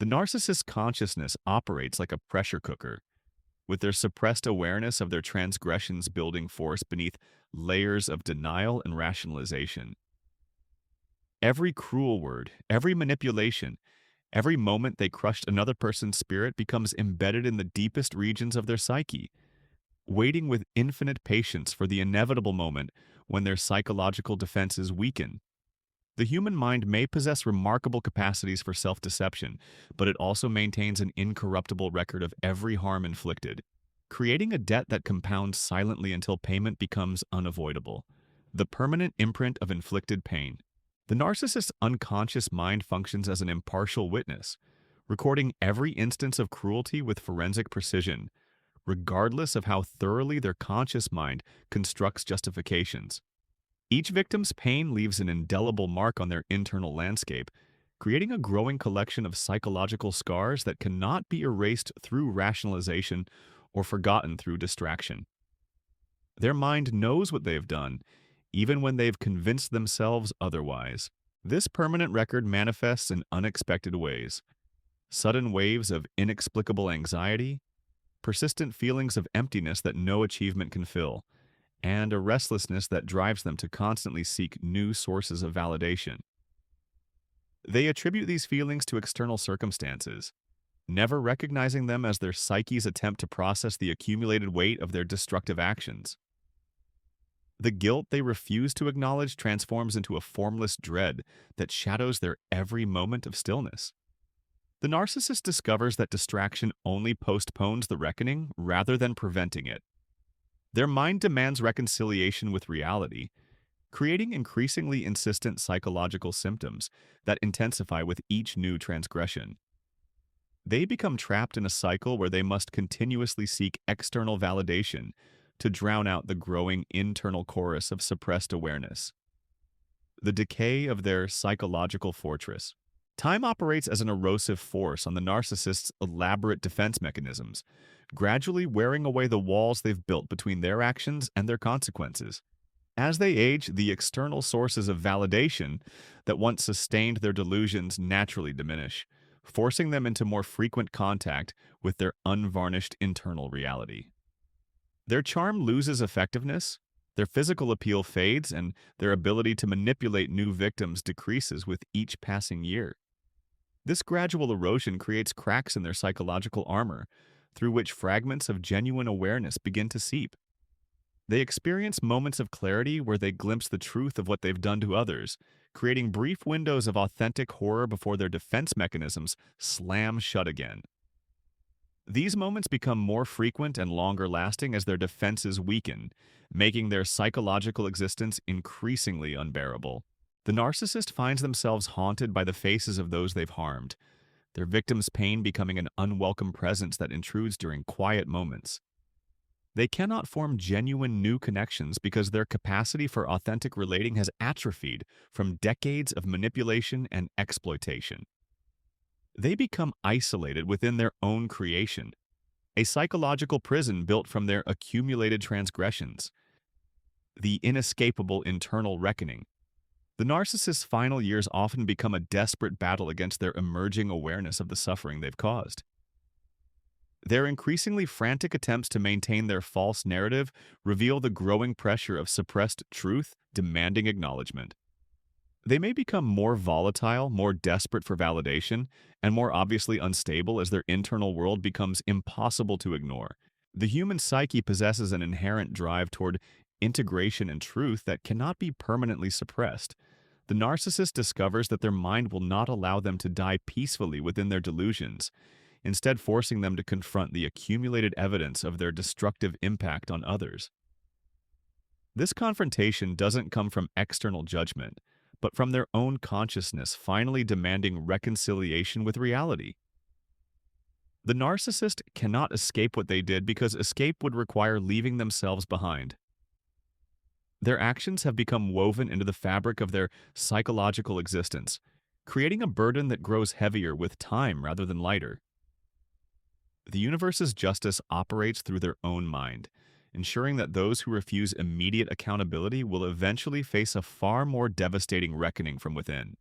The narcissist's consciousness operates like a pressure cooker, with their suppressed awareness of their transgressions building force beneath layers of denial and rationalization. Every cruel word, every manipulation, every moment they crushed another person's spirit becomes embedded in the deepest regions of their psyche, waiting with infinite patience for the inevitable moment when their psychological defenses weaken. The human mind may possess remarkable capacities for self-deception, but it also maintains an incorruptible record of every harm inflicted, creating a debt that compounds silently until payment becomes unavoidable. The permanent imprint of inflicted pain. The narcissist's unconscious mind functions as an impartial witness, recording every instance of cruelty with forensic precision, regardless of how thoroughly their conscious mind constructs justifications. Each victim's pain leaves an indelible mark on their internal landscape, creating a growing collection of psychological scars that cannot be erased through rationalization or forgotten through distraction. Their mind knows what they've done, even when they've convinced themselves otherwise. This permanent record manifests in unexpected ways. Sudden waves of inexplicable anxiety, persistent feelings of emptiness that no achievement can fill, and a restlessness that drives them to constantly seek new sources of validation. They attribute these feelings to external circumstances, never recognizing them as their psyche's attempt to process the accumulated weight of their destructive actions. The guilt they refuse to acknowledge transforms into a formless dread that shadows their every moment of stillness. The narcissist discovers that distraction only postpones the reckoning rather than preventing it. Their mind demands reconciliation with reality, creating increasingly insistent psychological symptoms that intensify with each new transgression. They become trapped in a cycle where they must continuously seek external validation to drown out the growing internal chorus of suppressed awareness. The decay of their psychological fortress. Time operates as an erosive force on the narcissist's elaborate defense mechanisms, gradually wearing away the walls they've built between their actions and their consequences. As they age, the external sources of validation that once sustained their delusions naturally diminish, forcing them into more frequent contact with their unvarnished internal reality. Their charm loses effectiveness, their physical appeal fades, and their ability to manipulate new victims decreases with each passing year. This gradual erosion creates cracks in their psychological armor, through which fragments of genuine awareness begin to seep. They experience moments of clarity where they glimpse the truth of what they've done to others, creating brief windows of authentic horror before their defense mechanisms slam shut again. These moments become more frequent and longer lasting as their defenses weaken, making their psychological existence increasingly unbearable. The narcissist finds themselves haunted by the faces of those they've harmed, their victim's pain becoming an unwelcome presence that intrudes during quiet moments. They cannot form genuine new connections because their capacity for authentic relating has atrophied from decades of manipulation and exploitation. They become isolated within their own creation, a psychological prison built from their accumulated transgressions. The inescapable internal reckoning. The narcissist's final years often become a desperate battle against their emerging awareness of the suffering they've caused. Their increasingly frantic attempts to maintain their false narrative reveal the growing pressure of suppressed truth demanding acknowledgement. They may become more volatile, more desperate for validation, and more obviously unstable as their internal world becomes impossible to ignore. The human psyche possesses an inherent drive toward integration and truth that cannot be permanently suppressed. The narcissist discovers that their mind will not allow them to die peacefully within their delusions, instead forcing them to confront the accumulated evidence of their destructive impact on others. This confrontation doesn't come from external judgment, but from their own consciousness finally demanding reconciliation with reality. The narcissist cannot escape what they did because escape would require leaving themselves behind. Their actions have become woven into the fabric of their psychological existence, creating a burden that grows heavier with time rather than lighter. The universe's justice operates through their own mind, ensuring that those who refuse immediate accountability will eventually face a far more devastating reckoning from within.